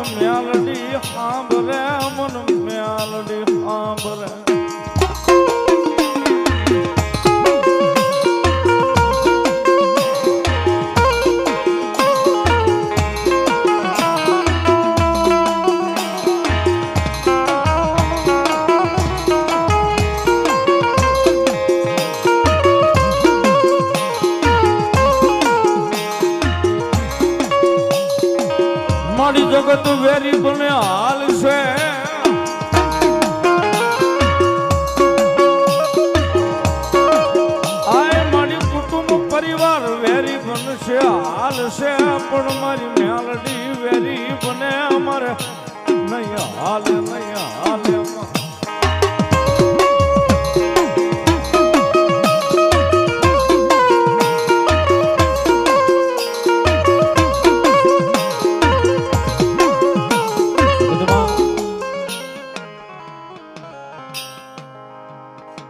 મ્યાલડી સાંભરે મન મ્યાલડી સાંભરે મારી જગત વેરી બને હાલ છે આય મારી કુટુંબ પરિવાર વેરી બનશે હાલ છે પણ મારી મ્યાલડી વેરી બને અમારે નહીં હાલે નહીં હાલે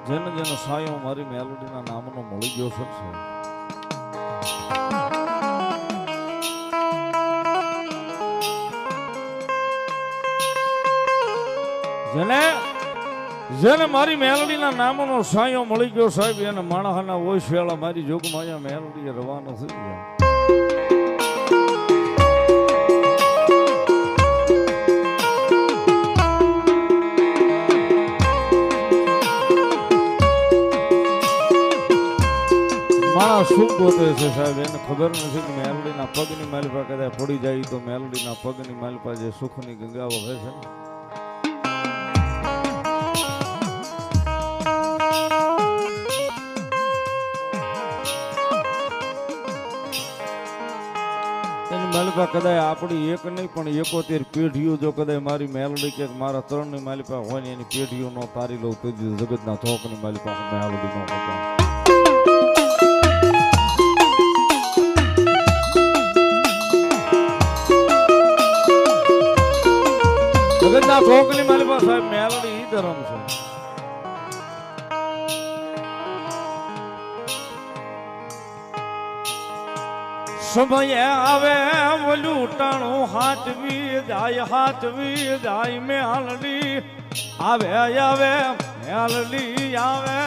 જેને જેનો સાયો મારી મેલોડીના નામનો મળી ગયો છે જેને મારી મેલોડીના નામનો સાયો મળી ગયો સાહેબ એને માણસના ઓય શેળા મારી જોગમાં અહીંયા મેલોડીએ રવાનો થઈ ગયા માણસ શું ગોતે છે સાહેબ એને ખબર નથી કે મેલડીના પગની માલિપા કદાચ પડી જાય તો મેલડીના પગની માલિપા જે સુખની ગંગા વહે છે એની માલિપા કદાચ આપણી એક નહીં પણ 71 પેઢીઓ જો કદાચ મારી મેલડી કે મારા ત્રણની માલિપા હોય ને એની પેઢીઓ નો તારી લઉં તો જગતના ચોકની માલિપા મેલડી નો હતો જગતના ચોકની માલિપા સાહેબ મેલડી ઈ ધર્મ છે સમય આવે ઓલું ટાણું હાચવી જાય મેલડી આવે આવે મેલડી આવે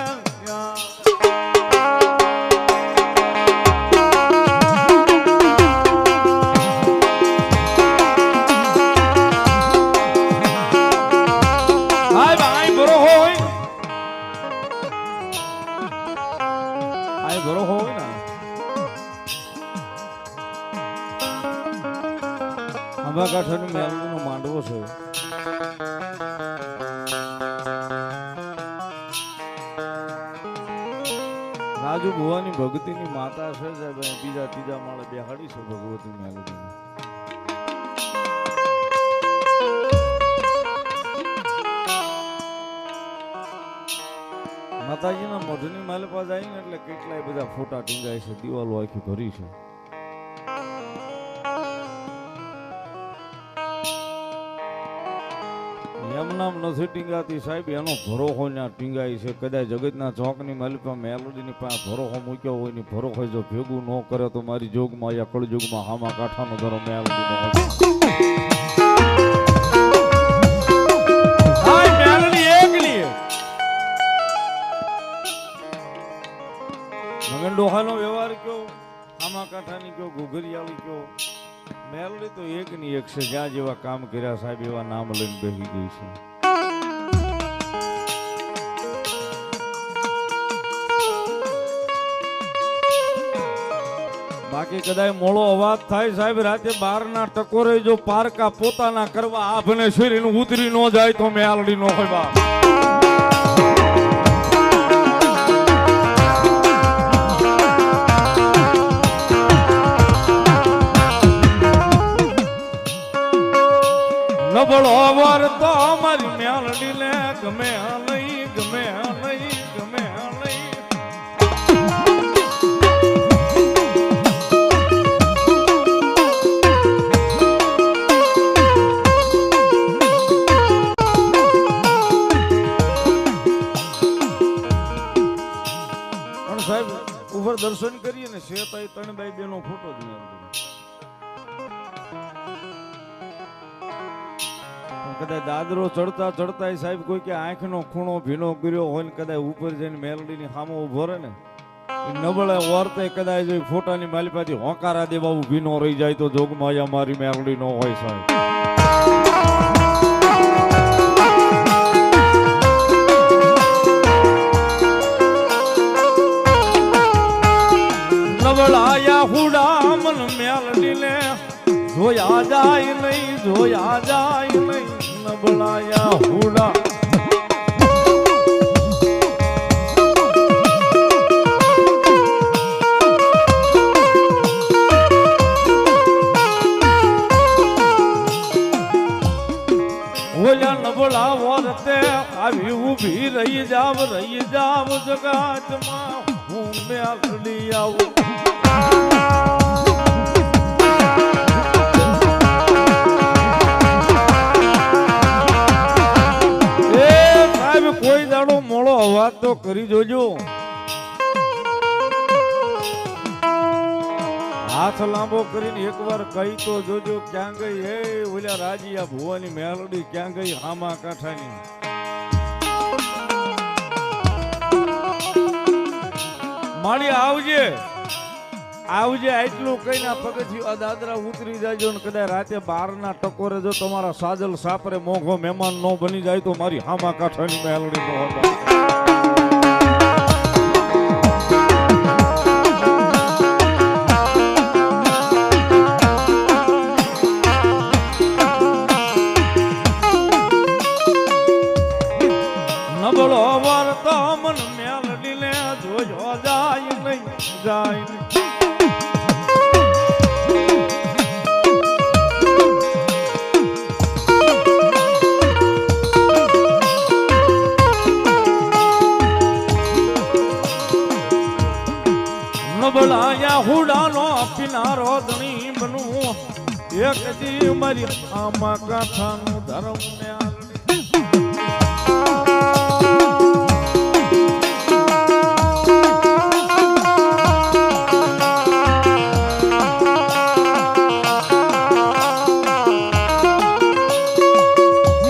કાંઠાની મેલડીનો માંડવો છે રાજુ ભુવાની ભગતીની માતા છે બીજા ત્રીજા માળે બેહાડી છે ભગવતી મેલડી માતાજીના મોઢની માલિપા જાય ને એટલે કેટલાય બધા ફોટા ટીંગાય છે દિવાલો આખી ભરી છે એમ નામ નથી ટીંગાતી સાહેબ એનો ભરોહો ત્યાં ટીંગાય છે કદાચ જગતના ચોકની માલિપા મેલડીની પાસે ભરોહો મૂક્યો હોય ને ભરોહો જો ભેગું ન કરે તો મારી જોગમાં યા કળજુગમાં હામા કાંઠાનો ધરો મેલડીનો મેલડી એકલી મગન ડોહાનો વ્યવહાર કયો હામા કાંઠાની કયો ઘુઘરિયાળી કયો મેલડી તો એક ની એક છે જ્યાં જેવા કામ કર્યા સાહેબ એવા નામ લઈને બેસી ગઈ છે બાકી કદાચ મોળો અવાજ થાય સાહેબ રાતે 12 ના ટકોરે જો પારકા પોતાના કરવા આભને શરીર ઉતરી ન જાય તો મેલડી નો હોય બા નબળો વર તો મારી મેલડી ને ગમે નહીં ગમે નહીં ગમે નહીં પણ સાહેબ ઉપર દર્શન કરીએ ને શેતાઈ 3 બાઈ 2 નો ફોટો જ નહીં કદાચ દાદરો ચડતા ચડતા સાહેબ કોઈ કે આંખનો ખૂણો ભીનો કર્યો હોય ને કદાચ ઉપર જઈને મેલડીની સામે ઉભો રહે ને નબળે વર્તે કદાચ જો ફોટાની માલિપાથી હોકારા દેવા ભીનો રહી જાય તો જોગમાં મારી મેલડી નો હોય સાહેબ. નબળાયા હુડા મન મેલડીને જોયા જાય નહીં, જોયા જાય નહીં. નબળાયા હુડા ઓલા નબળા વર્તે આવી ઊભી રહી જાવ જગાતમાં હું મેલડી આવું. કોઈ દાડો મોડો અવાજ તો કરી જોજો. હાથ લાંબો કરીને એકવાર કહી તો જોજો ક્યાં ગઈ હે ઓલા રાજીયા ભુવાની મેલડી, ક્યાં ગઈ હામા કાંઠાની. માળી આવજે આવજે આટલું કહીને પગથિયું દાદરા ઉતરી જાજો ને કદાચ રાતે 12 ના ટકોરે જો તમારા સાજલ સાપરે મોઘો મહેમાન નો બની જાય તો મારી હામા કાંઠાની મેલડી નો હતા. નબળો વર્તો મન મેલડી ને જોયો જાય નહીં, જાય નહીં. નબળાયા હુડાનો પીનારો ધણી બનું એક દી મારી આમાં કાંઠાનું ધર્મ ને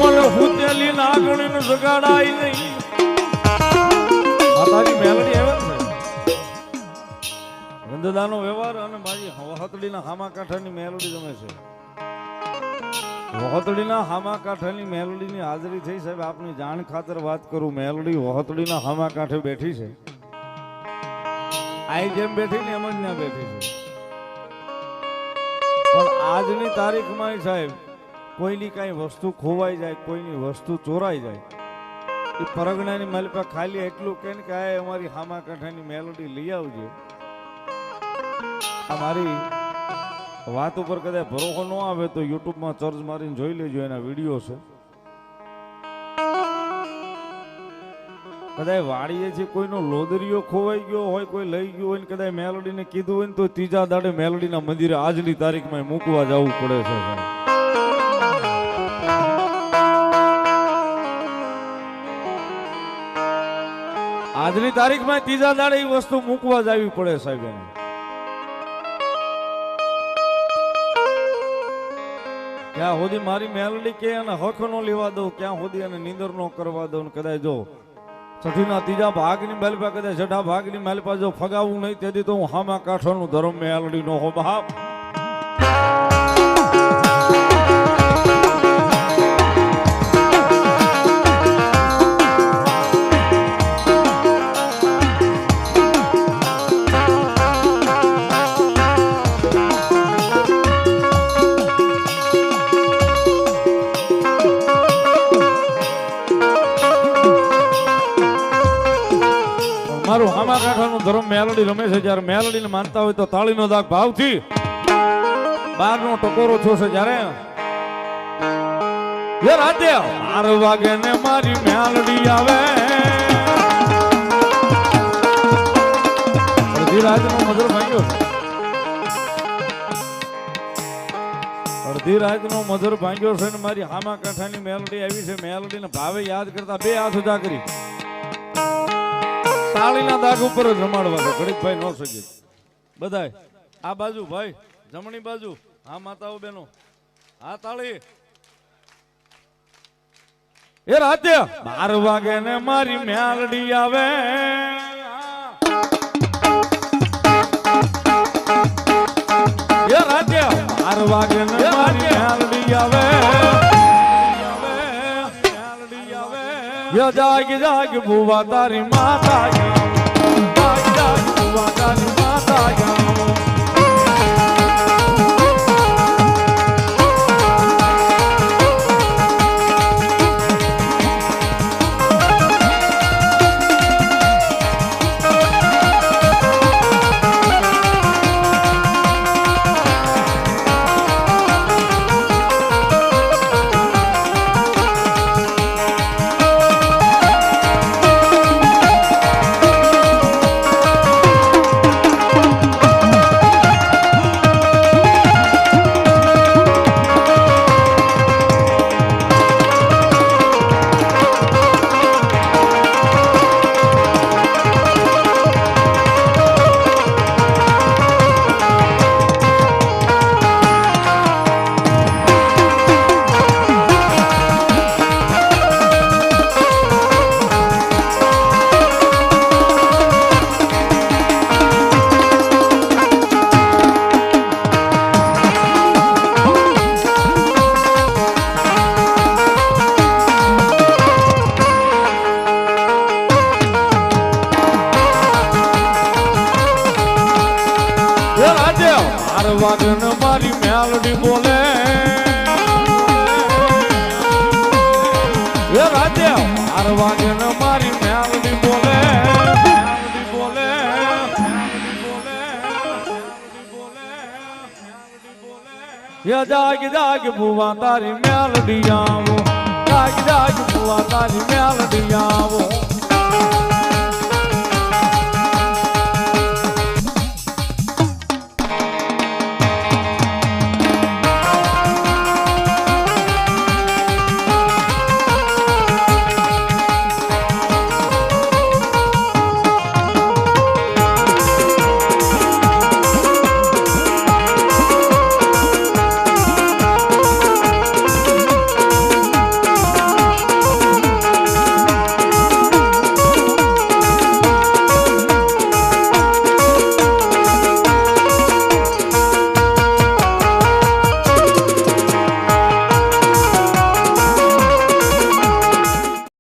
મને હુતેલી નાગણી જગાડાય નહીં. માતાજી મેલડી આવે ગંદદાનો વ્યવહાર અને મારી વહતડીના હામા કાંઠાની મેલડી ગમે છે. વહતડીના હામા કાંઠાની મેલડીની હાજરી થઈ સાહેબ. આપની જાણ ખાતર વાત કરું, મેલડી વહતડીના હામા કાંઠે બેઠી છે. આઈ જેમ બેઠી ને એમ જ ના બેઠી છે. પણ આજની તારીખમાં સાહેબ કોઈની કાંઈ વસ્તુ ખોવાઈ જાય, કોઈની વસ્તુ ચોરાઈ જાય, એ પરગણાની માલિપા ખાલી એટલું કે અમારી હામા કાંઠાની મેલડી લઈ આવજે. આ મારી વાત ઉપર કદાચ ભરોસો ન આવે તો યુટ્યુબમાં સર્ચ મારીને જોઈ લેજો, એના વિડીયો છે. કદાચ વાડીએથી કોઈનો લોદરીઓ ખોવાઈ ગયો હોય, કોઈ લઈ ગયો હોય ને કદાચ મેલડીને કીધું હોય ને તો ત્રીજા દાડે મેલડીના મંદિરે આજની તારીખમાં મૂકવા જવું પડે છે. આજની તારીખમાં ત્રીજા દાડે એ વસ્તુ મૂકવા જવી પડે સાહેબ. એને ક્યાં સુધી મારી મેલડી કે એને હક નો લેવા દઉં, ક્યાં સુધી એને નીંદર નો કરવા દઉં. કદાચ જો છઠ્ઠીના ત્રીજા ભાગની માલિપા કદાચ છઠ્ઠા ભાગની માલિપા જો ફગાવું નહીં તેથી તો હું હામા કાંઠાનું ધર્મ મેલડી નો હો બાપ. મારું હામા કાંઠાનું ધર્મ મેલડી રમે છે. જયારે મેલડીને માનતા હોય તો તાળીનો દાગ ભાવથી 12 નો ટકોરો થશે. જયારે રાતે 12 વાગે ને મારી મેલડી આવે, અડધી રાતનો મધુર ભાંગ્યો, અડધી રાતનો મધુર ભાંગ્યો છે ને મારી હામા કાંઠાની મેલડી આવી છે. મેલડીને ભાવે યાદ કરતા 2 હાથ ઊંચા કરી તાળીના દાગ ઉપર જ રમાડવા છે. ગણિતભાઈ નો સકે બધાય આ બાજુ ભાઈ, જમણી બાજુ. હા માતાઓ બેનો, હા તાળી. એ રાતે 12 વાગે ને મારી મેલડી આવે એ રાતે 12 વાગે ને મારી મેલડી આવે જાગ જાગ ભુવા તારી માતા જાગ જાગ ભુવા તારી માતા વાગન મારી મેલડી બોલે એ રાતે 12 વાગન મારી મેલડી બોલે મેલડી બોલે એ જાગ જાગ ભુવા તારી મેલડી આવો જાગ જાગ ભુવા તારી મેલડી આવો